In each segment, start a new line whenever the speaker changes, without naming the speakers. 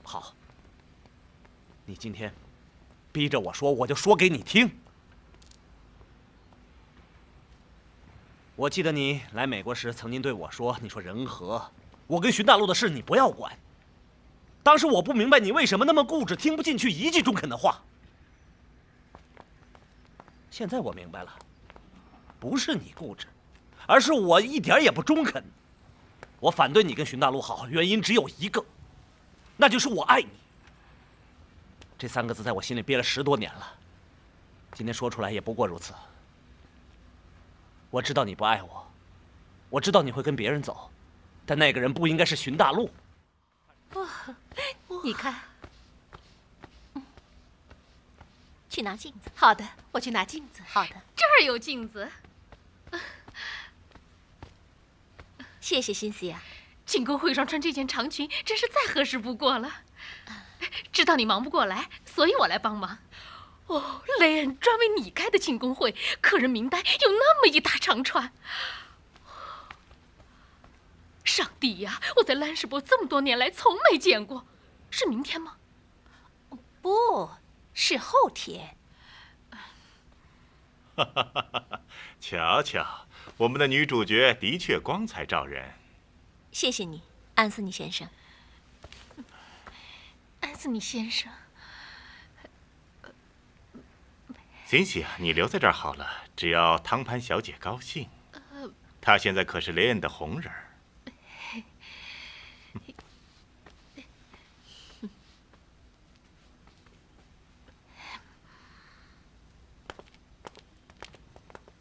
好，你今天逼着我说，我就说给你听。我记得你来美国时曾经对我说：“你说仁和，我跟荀大陆的事你不要管。”当时我不明白你为什么那么固执，听不进去一句中肯的话。现在我明白了，不是你固执，而是我一点也不中肯。我反对你跟荀大陆好，原因只有一个，那就是我爱你。这3个字在我心里憋了10多年了，今天说出来也不过如此。我知道你不爱我，我知道你会跟别人走，但那个人不应该是荀大陆。
哇，你看，去拿镜子。好的，我去拿镜子。好的，
这儿有镜子。
谢谢欣西啊。
庆功会上穿这件长裙，真是再合适不过了。知道你忙不过来，所以我来帮忙。哦，雷恩专为你开的庆功会，客人名单有那么一大长串。上帝呀！我在兰士伯这么多年来从没见过。是明天吗？
不是后天。
瞧瞧，我们的女主角的确光彩照人。
谢谢你，安斯尼先生。
安斯尼先生。
欣喜啊，你留在这儿好了，只要汤潘小姐高兴。她现在可是雷恩的红人儿。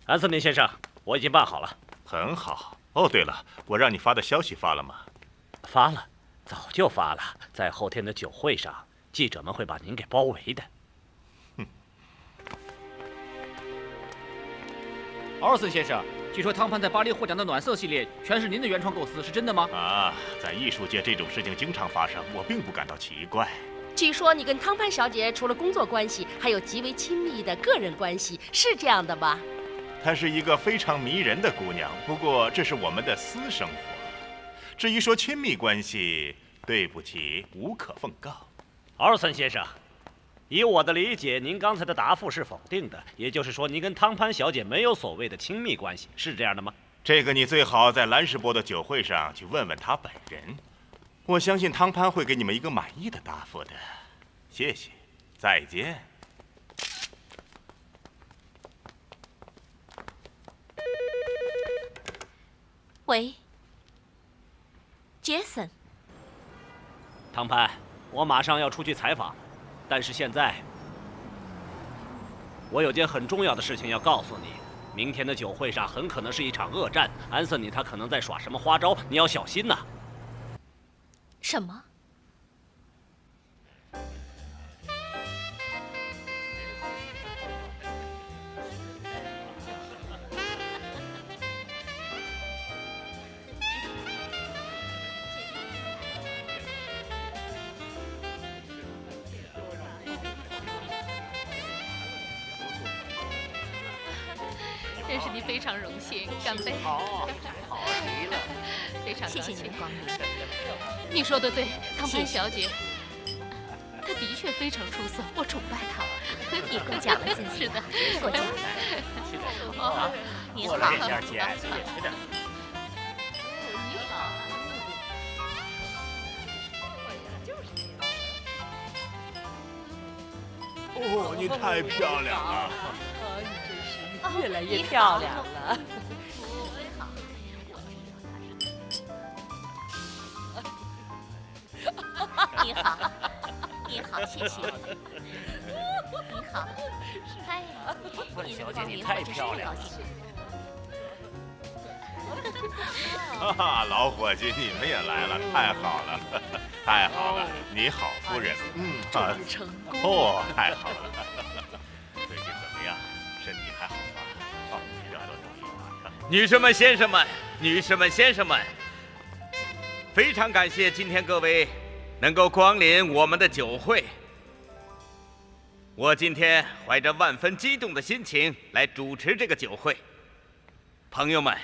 安斯尼先生，我已经办好了。
很好。哦，对了，我让你发的消息发了吗？
发了，早就发了。在后天的酒会上，记者们会把您给包围的。
奥尔森先生，据说汤潘在巴黎获奖的暖色系列全是您的原创构思，是真的吗？
啊，在艺术界这种事情经常发生，我并不感到奇怪。
据说你跟汤潘小姐除了工作关系，还有极为亲密的个人关系，是这样的吧？
她是一个非常迷人的姑娘，不过这是我们的私生活。至于说亲密关系，对不起，无可奉告。
奥尔森先生，以我的理解，您刚才的答复是否定的，也就是说，您跟汤潘小姐没有所谓的亲密关系，是这样的吗？
这个你最好在兰士伯的酒会上去问问他本人。我相信汤潘会给你们一个满意的答复的。谢谢，再见。
喂，杰森。
汤潘，我马上要出去采访，但是现在我有件很重要的事情要告诉你。明天的酒会上很可能是一场恶战，安瑟尼他可能在耍什么花招，你要小心呐。
什么？
认识你非常荣幸，干杯！
好极了，
非常
谢谢你的光临。
你说的对，汤潘小姐，她的确非常出色，我崇拜她。
你过奖了，欣欣。
是的，
过奖了。
哦，
你
过来一
好。
下，姐，随便吃点。
哦，你太漂亮了！
越来越漂亮了。
你好，你好，谢谢。你好，哎，
问小姐，你太漂亮了。
哈哈，老伙计，你们也来了，太好了，太好了！你好，夫人。
成功。
哦，太好了。最近怎么样？身体还好吗？哦，热了都说啊。
女士们、先生们，女士们、先生们，非常感谢今天各位能够光临我们的酒会。我今天怀着万分激动的心情来主持这个酒会。朋友们，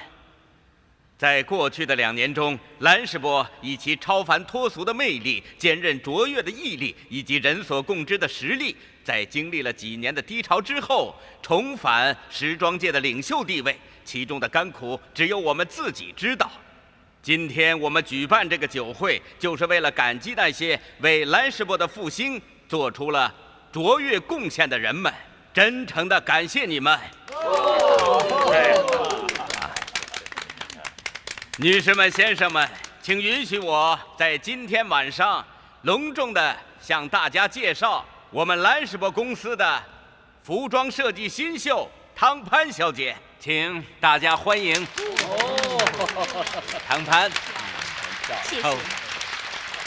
在过去的2年中，兰士伯以其超凡脱俗的魅力、坚韧卓越的毅力以及人所共知的实力，在经历了几年的低潮之后，重返时装界的领袖地位。其中的甘苦，只有我们自己知道。今天我们举办这个酒会，就是为了感激那些为兰士伯的复兴做出了卓越贡献的人们，真诚地感谢你们。女士们、先生们，请允许我在今天晚上隆重地向大家介绍我们兰士伯公司的服装设计新秀汤潘小姐，请大家欢迎。汤潘，
谢谢，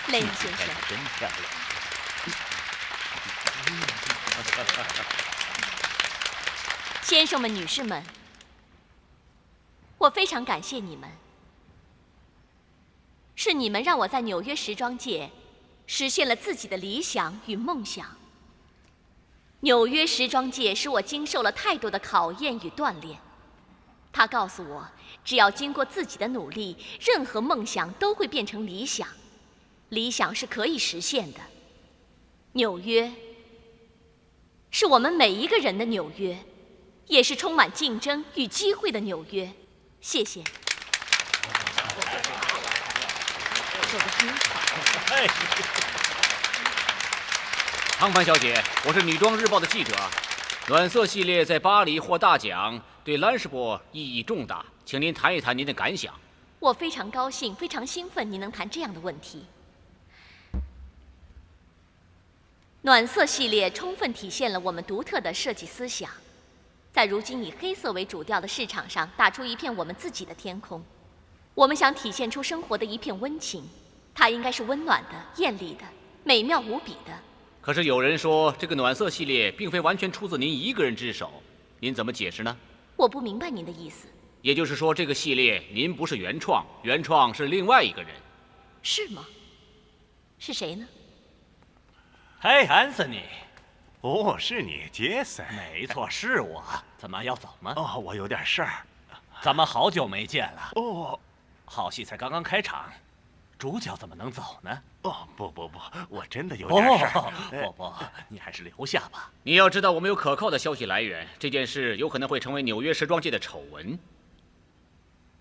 雷恩先生。
真漂亮。
先生们、女士们，我非常感谢你们。是你们让我在纽约时装界实现了自己的理想与梦想。纽约时装界使我经受了太多的考验与锻炼，它告诉我，只要经过自己的努力，任何梦想都会变成理想，理想是可以实现的。纽约是我们每一个人的纽约，也是充满竞争与机会的纽约。谢谢。
说得很好。
汤潘小姐，我是《女装日报》的记者。暖色系列在巴黎获大奖，对兰士伯意义重大，请您谈一谈您的感想。
我非常高兴，非常兴奋，你能谈这样的问题。暖色系列充分体现了我们独特的设计思想，在如今以黑色为主调的市场上打出一片我们自己的天空。我们想体现出生活的一片温情，它应该是温暖的、艳丽的、美妙无比的。
可是有人说，这个暖色系列并非完全出自您一个人之手，您怎么解释呢？
我不明白您的意思。
也就是说，这个系列您不是原创，原创是另外一个人。
是吗？是谁呢？
嘿，安森尼。
哦，是你，杰森。
没错，是我。怎么要走吗？
哦，我有点事儿。
咱们好久没见了。
哦，
好戏才刚刚开场，主角怎么能走呢？
哦，不，我真的有点事儿。
不，你还是留下吧。
你要知道，我们有可靠的消息来源，这件事有可能会成为纽约时装界的丑闻。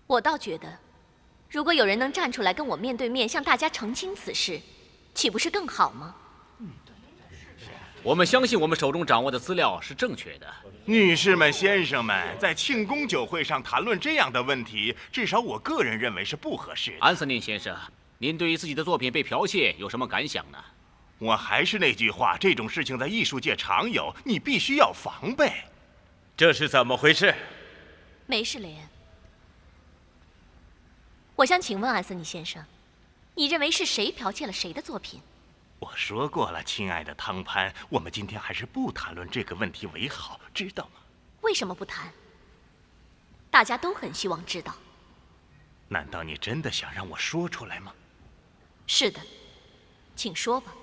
我倒觉得，如果有人能站出来跟我面对面向大家澄清此事，岂不是更好吗？
我们相信我们手中掌握的资料是正确的。
女士们、先生们，在庆功酒会上谈论这样的问题，至少我个人认为是不合适的。
安森尼先生，您对于自己的作品被剽窃有什么感想呢？
我还是那句话，这种事情在艺术界常有，你必须要防备。
这是怎么回事？
没事，雷恩。我想请问安森尼先生，你认为是谁剽窃了谁的作品？
我说过了，亲爱的汤潘，我们今天还是不谈论这个问题为好，知道吗？
为什么不谈？大家都很希望知道。
难道你真的想让我说出来吗？
是的，请说吧。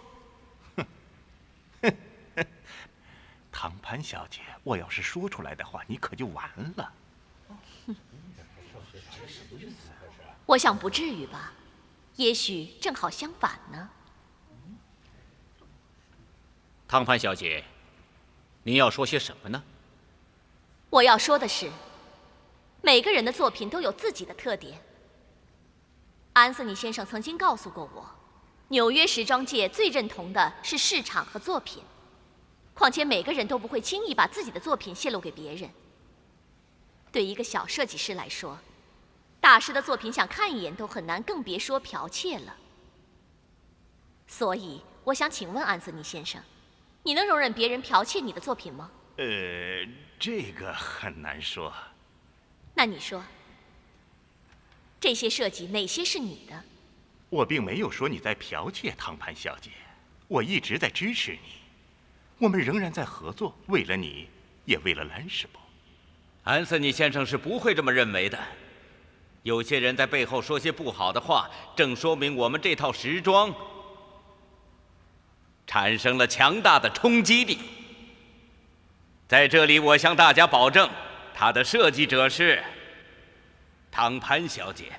汤潘小姐，我要是说出来的话，你可就完了。
我想不至于吧，也许正好相反呢。
汤潘小姐，您要说些什么呢？
我要说的是，每个人的作品都有自己的特点。安瑟尼先生曾经告诉过我，纽约时装界最认同的是市场和作品。况且每个人都不会轻易把自己的作品泄露给别人。对一个小设计师来说，大师的作品想看一眼都很难，更别说剽窃了。所以，我想请问安瑟尼先生，你能容忍别人剽窃你的作品吗？
这个很难说。
那你说，这些设计哪些是你的？
我并没有说你在剽窃，汤潘小姐，我一直在支持你。我们仍然在合作，为了你，也为了兰士伯。
安森尼先生是不会这么认为的。有些人在背后说些不好的话，正说明我们这套时装产生了强大的冲击力。在这里，我向大家保证，它的设计者是汤潘小姐。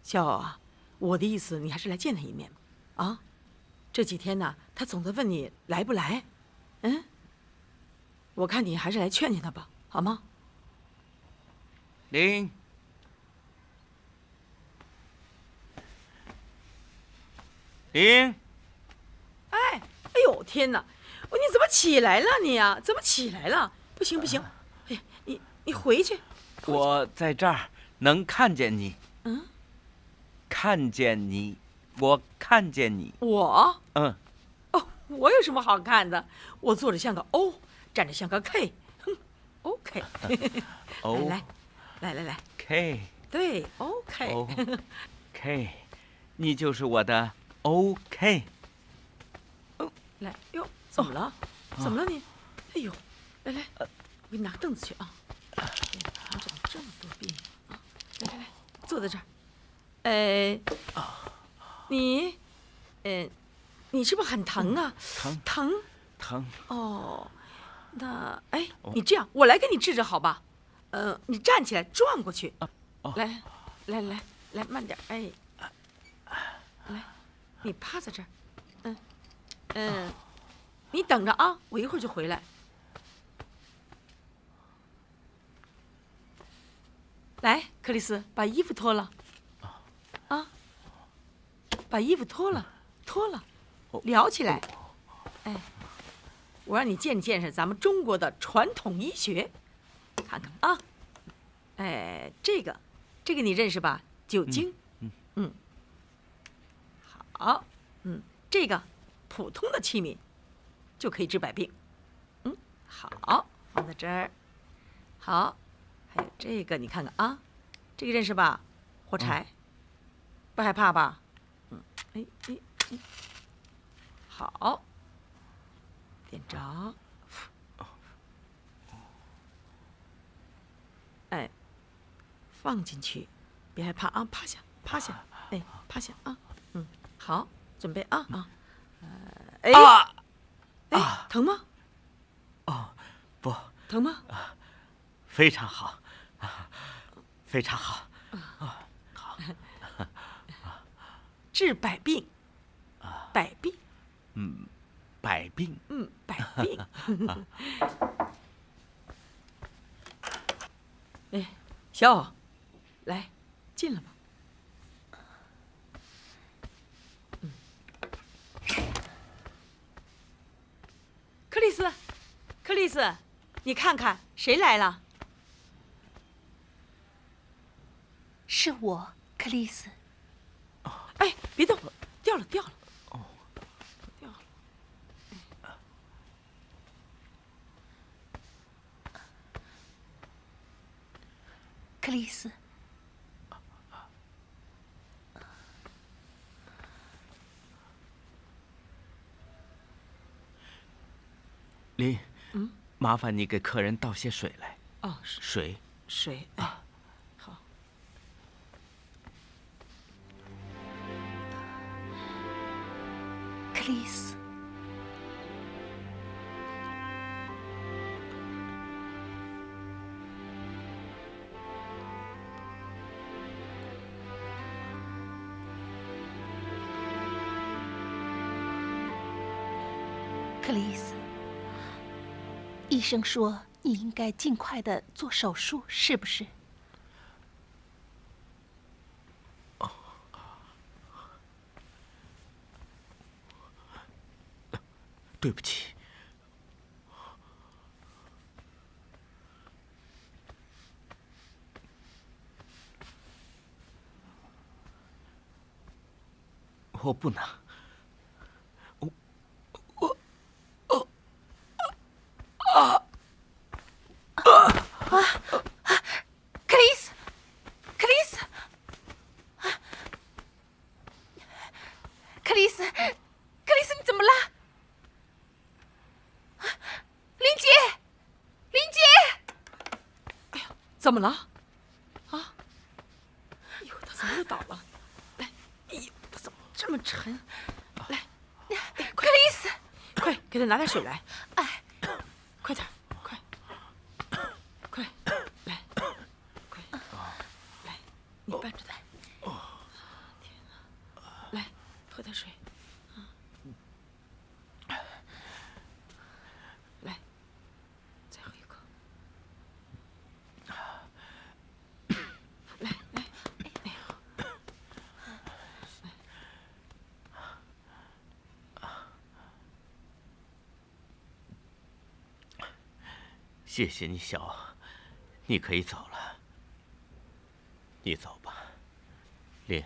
小欧啊，我的意思，你还是来见他一面吧。啊，这几天呢，他总在问你来不来。嗯，我看你还是来劝劝他吧，好吗？
林，林，
哎呦天哪！你怎么起来了你呀？怎么起来了？不行不行，哎呀，你回去。
我在这儿能看见你。
嗯。
看见你，我看见你。
我？
嗯。
哦，我有什么好看的？我坐着像个 O， 站着像个 K。哼 ，OK。来。
K。
对 ，OK。K，
你就是我的 OK。
来，哟，怎么了？怎么了你？哎呦，来，我给你拿个凳子去啊。你怎么这么多病啊？来，坐在这儿。你是不是很疼啊？
疼。
哦，那你这样，我来给你治治好吧？你站起来转过去。来，慢点，来，你趴在这儿。你等着啊，我一会儿就回来。来，克里斯，把衣服脱了。把衣服脱了，撩起来。我让你见识咱们中国的传统医学，看看啊。这个你认识吧？酒精。好。这个普通的器皿就可以治百病。好，放在这儿。好，还有这个，你看看啊，这个认识吧？火柴。不害怕吧？好，点着，放进去，别害怕啊，趴下，趴下啊，好，准备啊，疼吗？
不，
疼吗？
非常好，非常好，好，
治百病，百病，
百病，
百病。小欧，来，进来吧。克里斯，你看看谁来了？
是我，克里斯。
别动，掉了。
克里斯，
林，麻烦你给客人倒些水来。水。
好。
克里斯，克里斯，医生说你应该尽快的做手术，是不是？
对不起。
我不能。
克里斯，克里斯，克里斯，克里斯，你怎么了？林杰，林杰！
哎呀，怎么了？啊？哎呦，他怎么又倒了？来，哎呦，他怎么这么沉？来，
克里斯，
快给他拿点水来。
哎，
快点，快，快，来，快，来，你伴着他。天哪，来，喝点水。来，再喝一口。来来，哎呀，
谢谢你，小王，你可以走了。你走吧，林，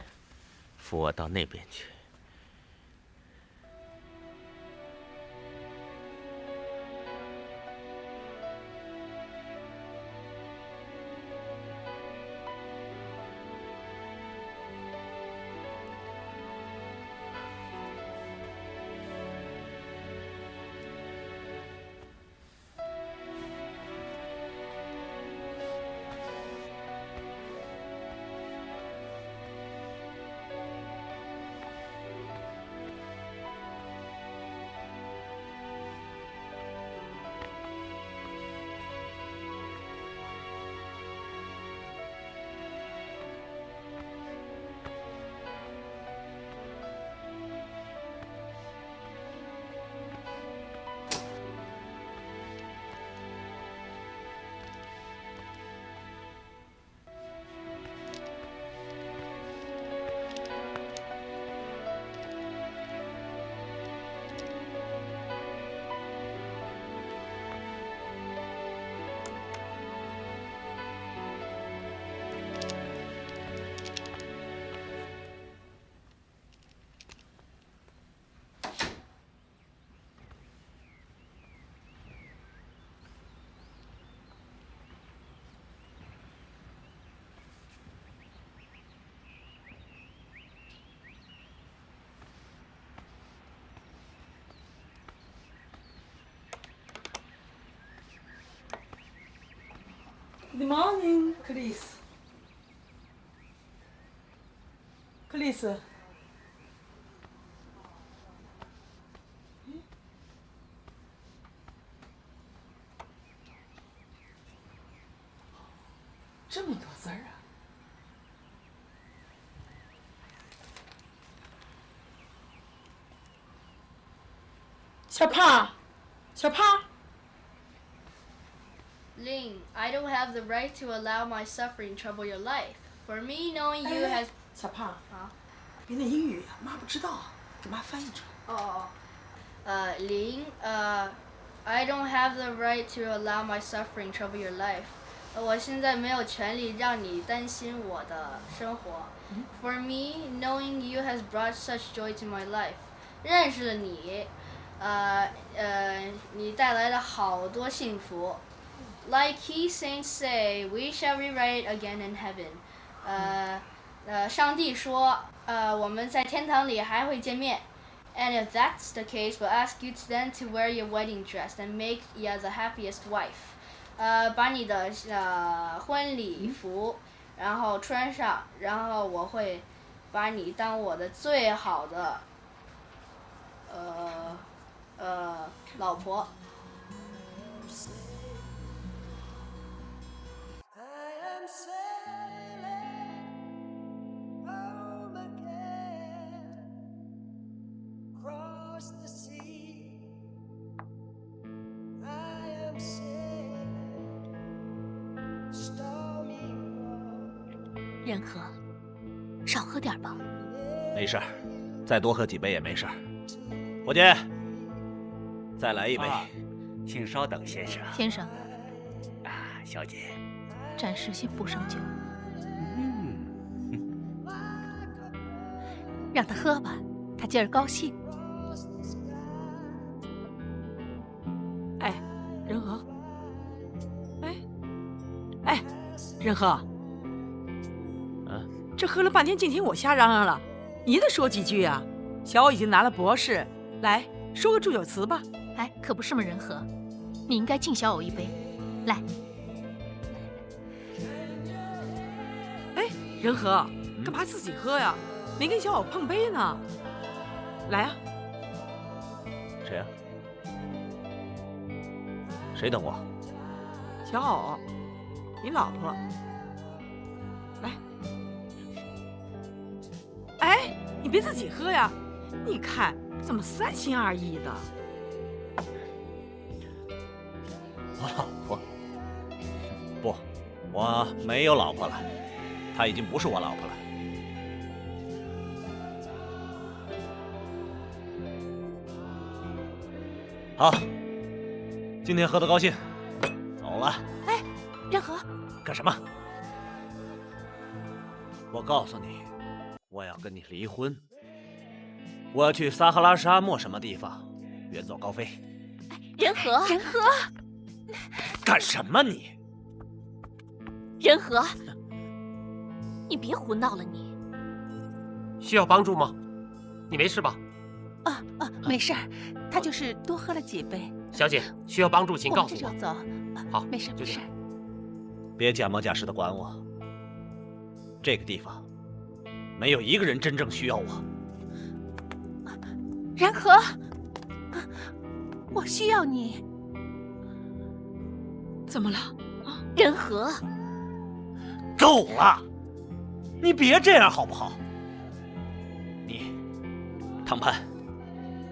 扶我到那边去。
Good morning, 克里斯。克里斯。这么多字儿啊！小胖，小胖。
Ling, I don't have the right to allow my suffering trouble your life. For me, knowing you has...
小胖
啊，
别那英语妈不知道，给妈翻译出来。
哦，Ling, I don't have the right to allow my suffering trouble your life. 我现在没有权利让你担心我的生活。For me, knowing you has brought such joy to my life. 认识了你，你带来了好多幸福。 Like key saints say, we shall rewrite again in heaven. 上帝说，我们在天堂里还会见面。And if that's the case, we'll ask you then to wear your wedding dress and make you the happiest wife. 把你的婚礼服，然后穿上，然后我会把你当我的最好的老婆。
任和，少喝点吧。
没事儿，再多喝几杯也没事儿。伙计，再来一杯。
请稍等，先生。
先生，
小姐。
暂时先不上酒。让他喝吧，他今儿高兴。
哎，仁和，哎，仁和，这喝了半天，净听我瞎嚷嚷了，你得说几句啊！小欧已经拿了博士，来说个祝酒词吧。
哎，可不是嘛，仁和，你应该敬小偶一杯。来，
哎，仁和，干嘛自己喝呀？没跟小偶碰杯呢。来啊！
谁啊？谁等我？
小偶，你老婆。来，哎，你别自己喝呀！你看怎么三心二意的？
我老婆？不，我没有老婆了，她已经不是我老婆了。好，今天喝得高兴，走了。
哎，仁和，
干什么？我告诉你，我要跟你离婚。我要去撒哈拉沙漠什么地方，远走高飞。
仁和，
仁和，
干什么你？
仁和，你别胡闹了你！
需要帮助吗？你没事吧？
没事儿，他就是多喝了几杯。
小姐，需要帮助请告诉我。
我们这就走。
好，
没事没事。
别假模假式的管我。这个地方没有一个人真正需要我。
仁和，我需要你。
怎么了？
仁和，
够了！你别这样好不好？你，唐潘，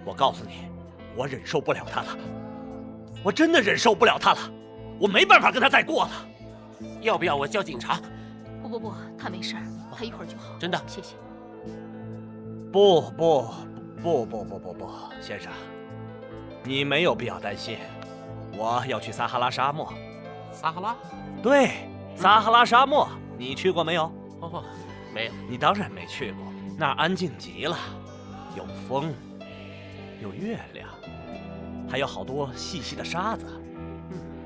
我告诉你，我忍受不了他了，我真的忍受不了他了，我没办法跟他再过了。
要不要我叫警察？
不，他没事儿，他一会儿就好。
真的？
谢谢。
不，先生，你没有必要担心。我要去撒哈拉沙漠。
撒哈拉？
对，撒哈拉沙漠，你去过没有？
哦，没有。
你当然没去过，那儿安静极了，有风，有月亮，还有好多细细的沙子。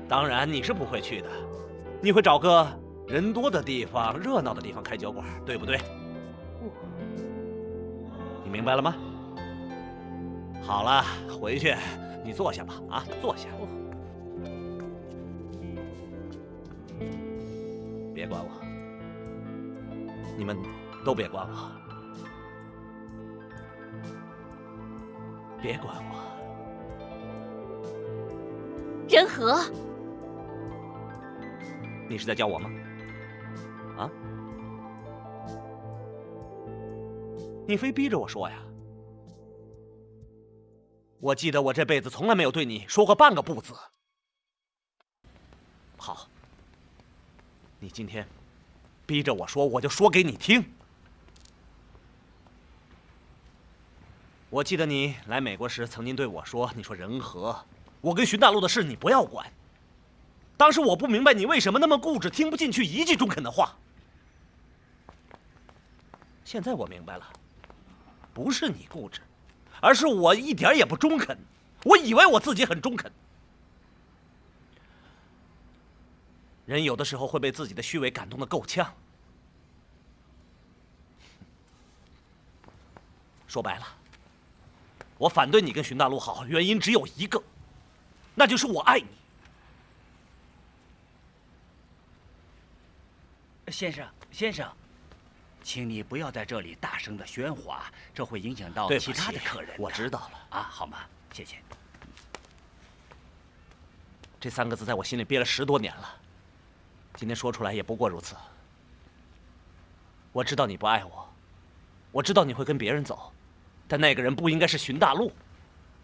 当然你是不会去的，你会找个人多的地方、热闹的地方开酒馆，对不对？你明白了吗？好了，回去你坐下吧，啊，坐下。别管我，你们都别管我，别管我。
仁和，
你是在叫我吗？啊？你非逼着我说呀？我记得我这辈子从来没有对你说过半个不字。好，你今天逼着我说，我就说给你听。我记得你来美国时曾经对我说：“你说仁和，我跟徐大陆的事你不要管。”当时我不明白你为什么那么固执，听不进去一句中肯的话。现在我明白了，不是你固执，而是我一点也不中肯。我以为我自己很中肯。人有的时候会被自己的虚伪感动得够呛。说白了，我反对你跟荀大陆好，原因只有一个，那就是我爱你。
先生，请你不要在这里大声的喧哗，这会影响到其他的客人。
我知道了
啊，好吗？谢谢。
这3个字在我心里憋了10多年了，今天说出来也不过如此。我知道你不爱我，我知道你会跟别人走，但那个人不应该是荀大陆，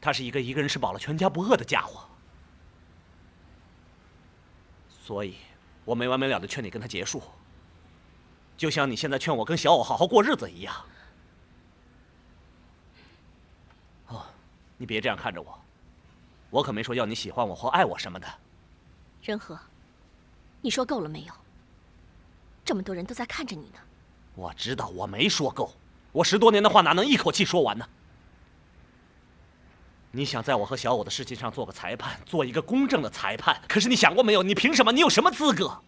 他是一个人吃饱了全家不饿的家伙。所以，我没完没了的劝你跟他结束，就像你现在劝我跟小偶好好过日子一样。哦，你别这样看着我，我可没说要你喜欢我或爱我什么的。
仁和，你说够了没有？这么多人都在看着你呢。
我知道我没说够，我10多年的话哪能一口气说完呢？你想在我和小偶的事情上做个裁判，做一个公正的裁判，可是你想过没有？你凭什么？你有什么资格？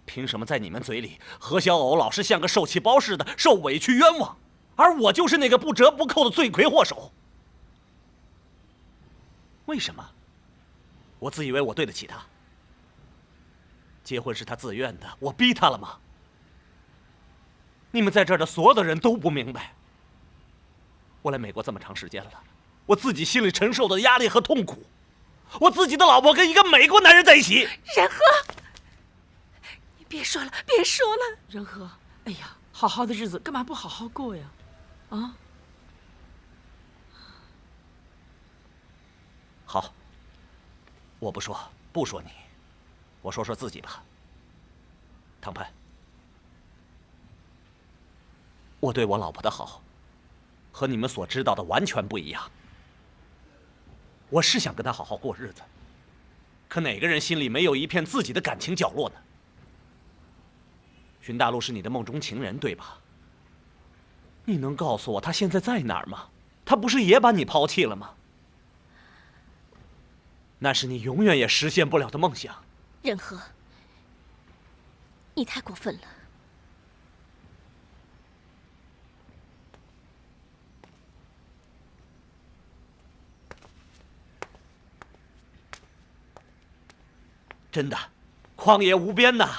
凭什么在你们嘴里，何小偶老是像个受气包似的，受委屈冤枉，而我就是那个不折不扣的罪魁祸首？为什么？我自以为我对得起他。结婚是他自愿的，我逼他了吗？你们在这儿的所有的人都不明白。我来美国这么长时间了，我自己心里承受的压力和痛苦，我自己的老婆跟一个美国男人在一起。
仁和，你别说了，别说了。
仁和，哎呀，好好的日子干嘛不好好过呀？啊？
好，我不说，不说你，我说说自己吧。唐盼，我对我老婆的好，和你们所知道的完全不一样。我是想跟她好好过日子，可哪个人心里没有一片自己的感情角落呢？荀大陆是你的梦中情人，对吧？你能告诉我他现在在哪儿吗？他不是也把你抛弃了吗？那是你永远也实现不了的梦想。
仁和，你太过分了。
真的，旷野无边呐！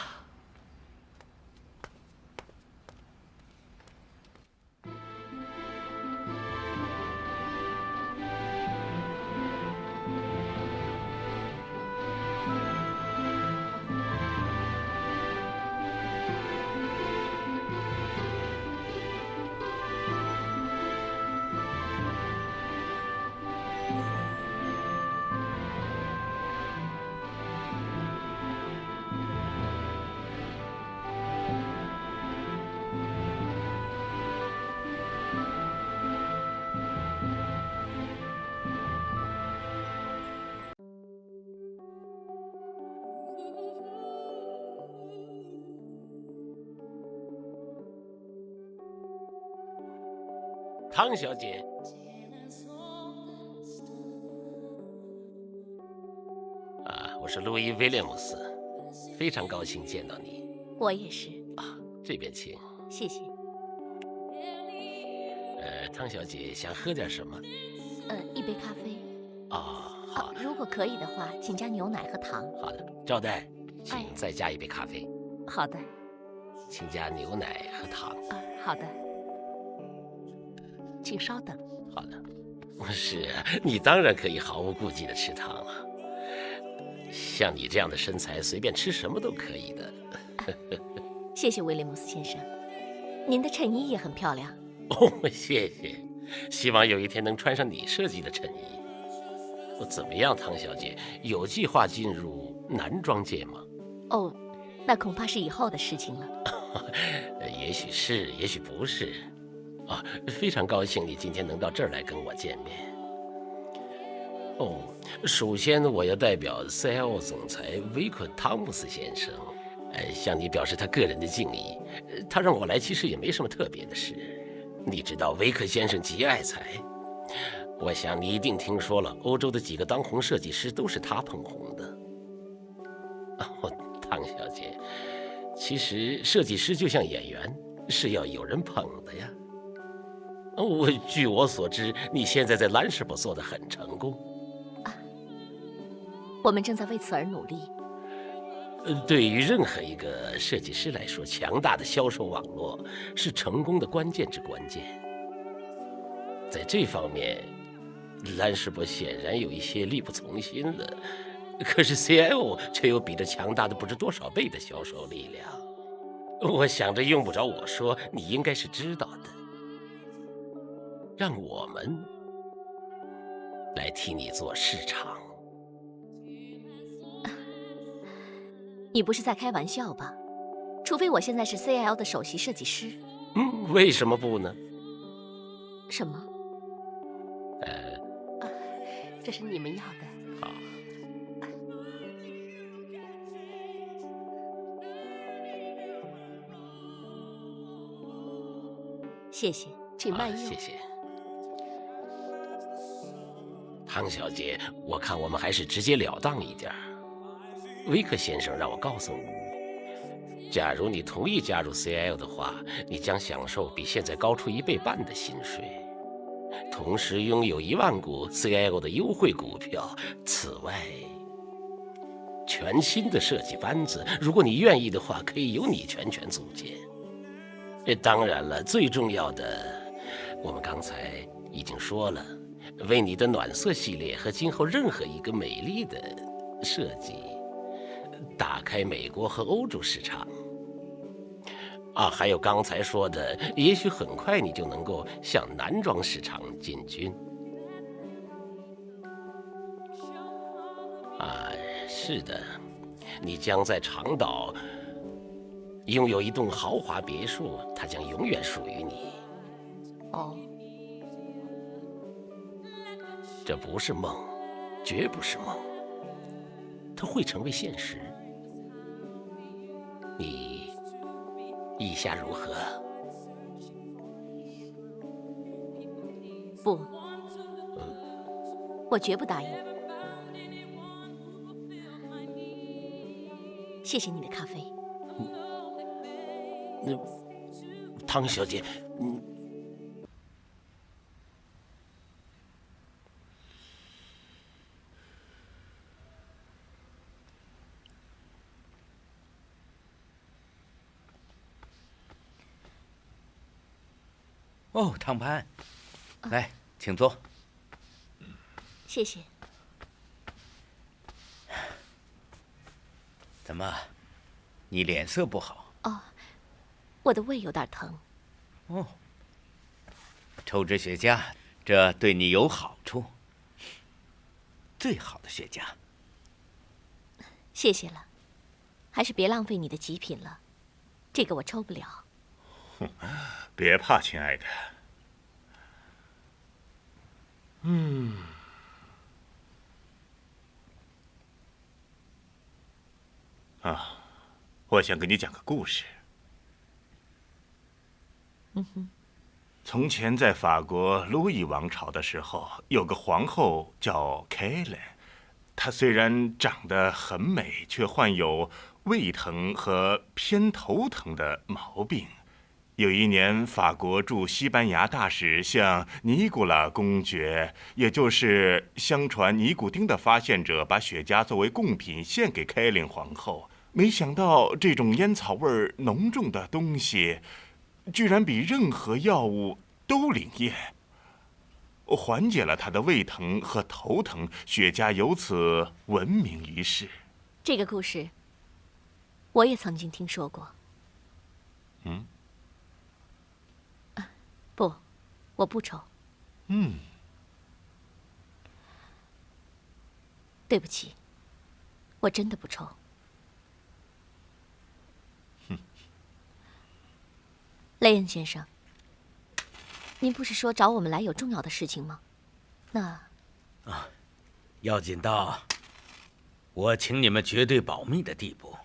汤小姐，我是路易·威廉姆斯，非常高兴见到你。
我也是。
这边请。
谢谢。
汤小姐想喝点什么？
一杯咖啡。
好。
如果可以的话，请加牛奶和糖。
好的，招待，请再加一杯咖啡。
好的。
请加牛奶和糖。
好的。请稍等。
好的。是啊，你当然可以毫无顾忌的吃糖了。像你这样的身材，随便吃什么都可以的。
谢谢威廉姆斯先生，您的衬衣也很漂亮。
谢谢，希望有一天能穿上你设计的衬衣。怎么样，汤小姐，有计划进入男装界吗？
那恐怕是以后的事情了。
也许是，也许不是。非常高兴你今天能到这儿来跟我见面。首先我要代表 CIO 总裁威克·汤姆斯先生，向你表示他个人的敬意。他让我来其实也没什么特别的事。你知道威克先生极爱财，我想你一定听说了，欧洲的几个当红设计师都是他捧红的。汤小姐，其实设计师就像演员，是要有人捧的呀。据我所知，你现在在兰士伯做得很成功。
我们正在为此而努力。
对于任何一个设计师来说，强大的销售网络是成功的关键之关键。在这方面，兰士伯显然有一些力不从心的，可是 CIO 却有比这强大的不知多少倍的销售力量。我想着用不着我说，你应该是知道的。让我们来替你做市场。
你不是在开玩笑吧？除非我现在是 CIL 的首席设计师。
为什么不呢？
什么？
这是你们要的。
好。
谢谢，
请慢用。
谢谢。汤小姐，我看我们还是直截了当一点。威克先生让我告诉你，假如你同意加入 CL 的话，你将享受比现在高出1倍半的薪水，同时拥有1万股 CL 的优惠股票。此外，全新的设计班子，如果你愿意的话，可以由你全权组建。当然了，最重要的，我们刚才已经说了，为你的暖色系列和今后任何一个美丽的设计打开美国和欧洲市场。还有刚才说的，也许很快你就能够向男装市场进军。是的，你将在长岛拥有一栋豪华别墅，它将永远属于你。
哦，
这不是梦，绝不是梦，它会成为现实。你意下如何？
不，我绝不答应。谢谢你的咖啡。
汤小姐，
哦，汤潘，来，请坐。
谢谢。
怎么，你脸色不好？
我的胃有点疼。
哦，抽支雪茄，这对你有好处。最好的雪茄。
谢谢了，还是别浪费你的极品了，这个我抽不了。
别怕，亲爱的。我想给你讲个故事。从前在法国路易王朝的时候，有个皇后叫凯伦。她虽然长得很美，却患有胃疼和偏头疼的毛病。有一年，法国驻西班牙大使向尼古拉公爵，也就是相传尼古丁的发现者，把雪茄作为贡品献给凯琳皇后。没想到这种烟草味浓重的东西，居然比任何药物都灵验，缓解了她的胃疼和头疼。雪茄由此闻名于世。
这个故事，我也曾经听说过。不，我不抽。对不起，我真的不抽。雷恩先生，您不是说找我们来有重要的事情吗？那
要紧到我请你们绝对保密的地步。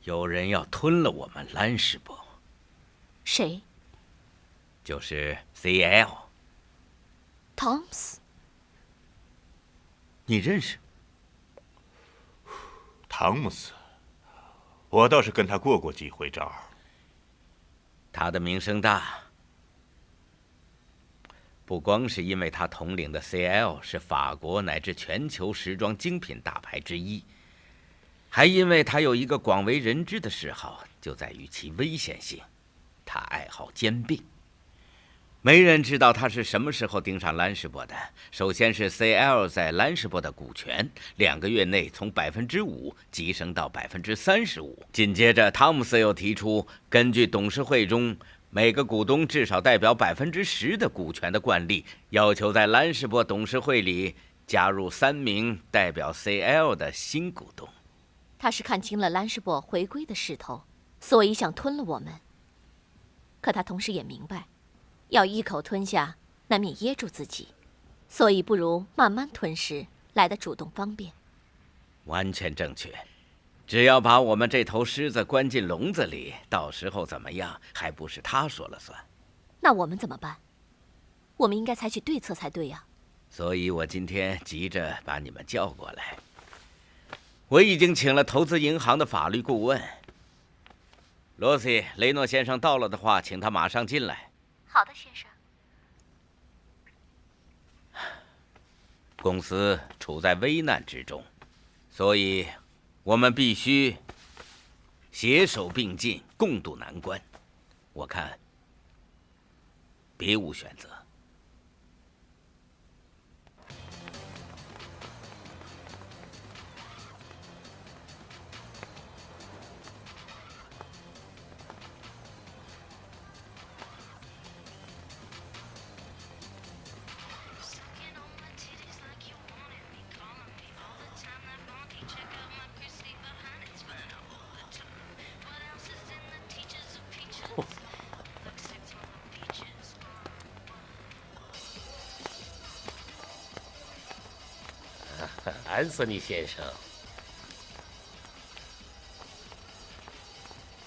有人要吞了我们兰士伯。
谁？
就是 CL。
汤姆斯。
你认识？
汤姆斯，我倒是跟他过几回招。
他的名声大，不光是因为他统领的 CL 是法国乃至全球时装精品大牌之一，还因为他有一个广为人知的嗜好，就在于其危险性。他爱好兼并。没人知道他是什么时候盯上兰士伯的。首先是 CL 在兰士伯的股权，2个月内从5%急升到35%。紧接着，汤姆斯又提出，根据董事会中每个股东至少代表10%的股权的惯例，要求在兰士伯董事会里加入3名代表 CL 的新股东。
他是看清了兰士伯回归的势头，所以想吞了我们。可他同时也明白，要一口吞下，难免噎住自己，所以不如慢慢吞食，来得主动方便。
完全正确。只要把我们这头狮子关进笼子里，到时候怎么样，还不是他说了算。
那我们怎么办？我们应该采取对策才对呀。
所以我今天急着把你们叫过来。我已经请了投资银行的法律顾问。罗西，雷诺先生到了的话，请他马上进来。
好的，先生。
公司处在危难之中，所以我们必须携手并进，共度难关。我看别无选择。
安瑟尼先生，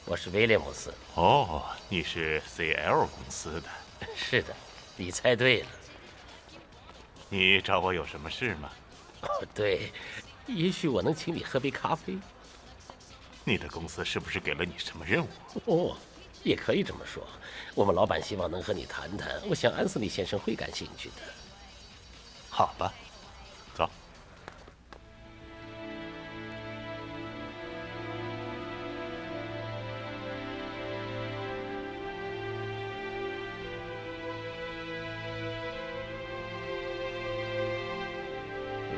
我是威廉姆斯。
哦，你是 CL 公司的。
是的，你猜对了。
你找我有什么事吗？
哦，对，也许我能请你喝杯咖啡。
你的公司是不是给了你什么任务？
哦，也可以这么说。我们老板希望能和你谈谈，我想安瑟尼先生会感兴趣的。
好吧，走。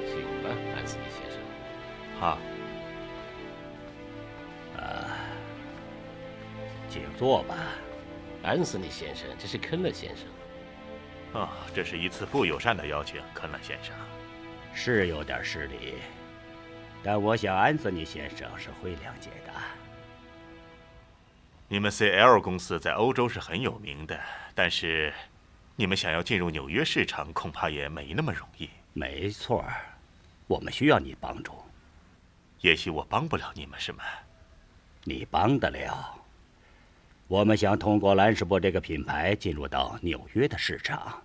请吧，安瑟尼先生。
好。
请坐吧，安瑟尼先生，这是肯勒先生。
这是一次不友善的邀请，肯勒先生。
是有点失礼，但我想安瑟尼先生是会谅解的。
你们 CL 公司在欧洲是很有名的，但是你们想要进入纽约市场，恐怕也没那么容易。
没错，我们需要你帮助。
也许我帮不了你们，是吗？
你帮得了。我们想通过兰士伯这个品牌进入到纽约的市场。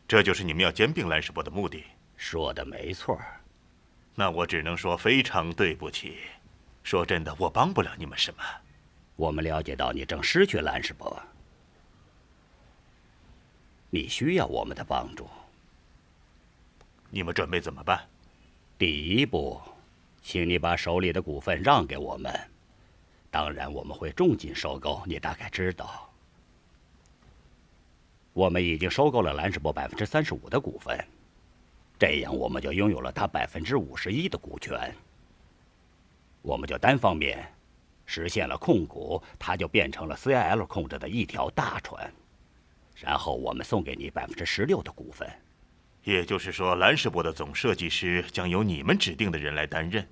这就是你们要兼并兰士伯的目的？
说的没错。
那我只能说非常对不起。说真的，我帮不了你们什么。
我们了解到你正失去兰士伯，你需要我们的帮助。
你们准备怎么办？
第一步，请你把手里的股份让给我们。当然，我们会重金收购，你大概知道。我们已经收购了兰士伯35%的股份，这样我们就拥有了他51%的股权。我们就单方面实现了控股，它就变成了 CIL 控制的一条大船。然后我们送给你16%的股份。
也就是说，兰士伯的总设计师将由你们指定的人来担任。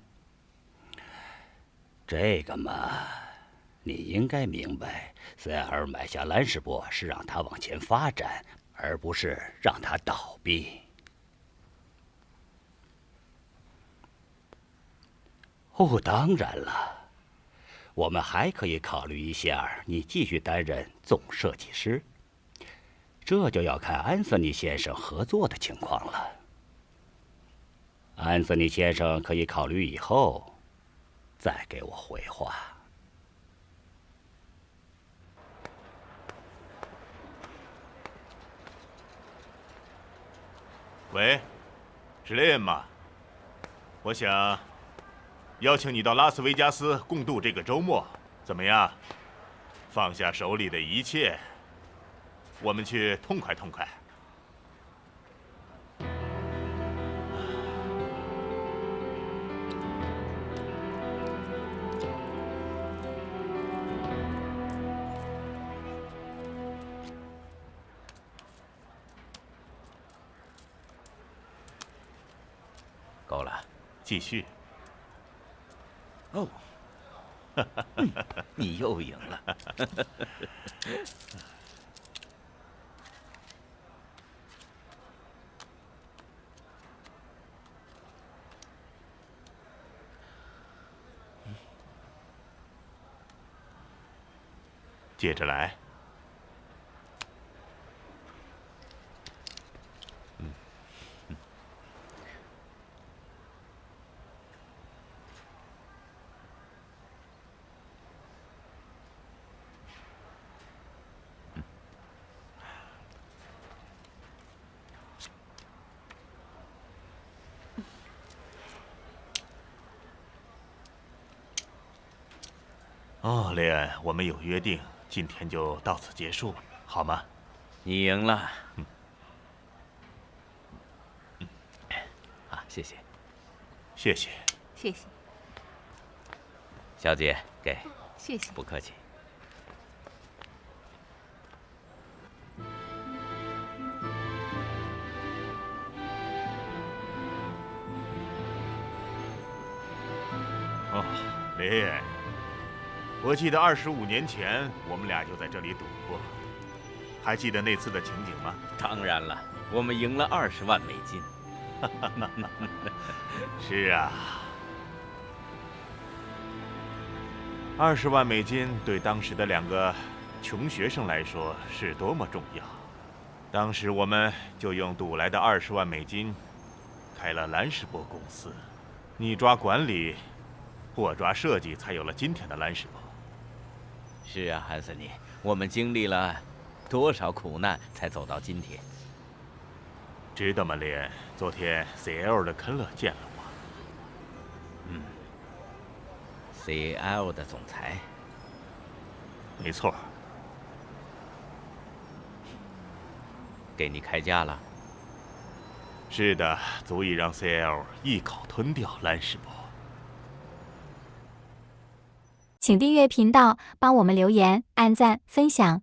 这个嘛，你应该明白，CIL买下兰士伯是让它往前发展，而不是让它倒闭。哦，当然了，我们还可以考虑一下你继续担任总设计师，这就要看安瑟尼先生合作的情况了。安瑟尼先生可以考虑以后再给我回话。
喂，是雷恩吗？我想邀请你到拉斯维加斯共度这个周末，怎么样？放下手里的一切，我们去痛快痛快。
够了，
继续。
哦，你又赢了。
接着来。哦，雷恩，我们有约定，今天就到此结束，好吗？
你赢了。啊，谢谢，
谢谢，
谢谢，
小姐，给，
谢谢。
不客气。
哦，雷恩，我记得25年前我们俩就在这里赌过，还记得那次的情景吗？
当然了，我们赢了20万美金。
是啊，20万美金对当时的2个穷学生来说是多么重要。当时我们就用赌来的20万美金开了兰士伯公司，你抓管理，我抓设计，才有了今天的兰士伯。
是啊，汉森尼，我们经历了多少苦难才走到今天？
知道吗，雷恩？昨天 CL 的肯勒见了我。
CL 的总裁。
没错。
给你开价了？
是的，足以让 CL 一口吞掉兰士伯。
请订阅频道，帮我们留言、按赞、分享。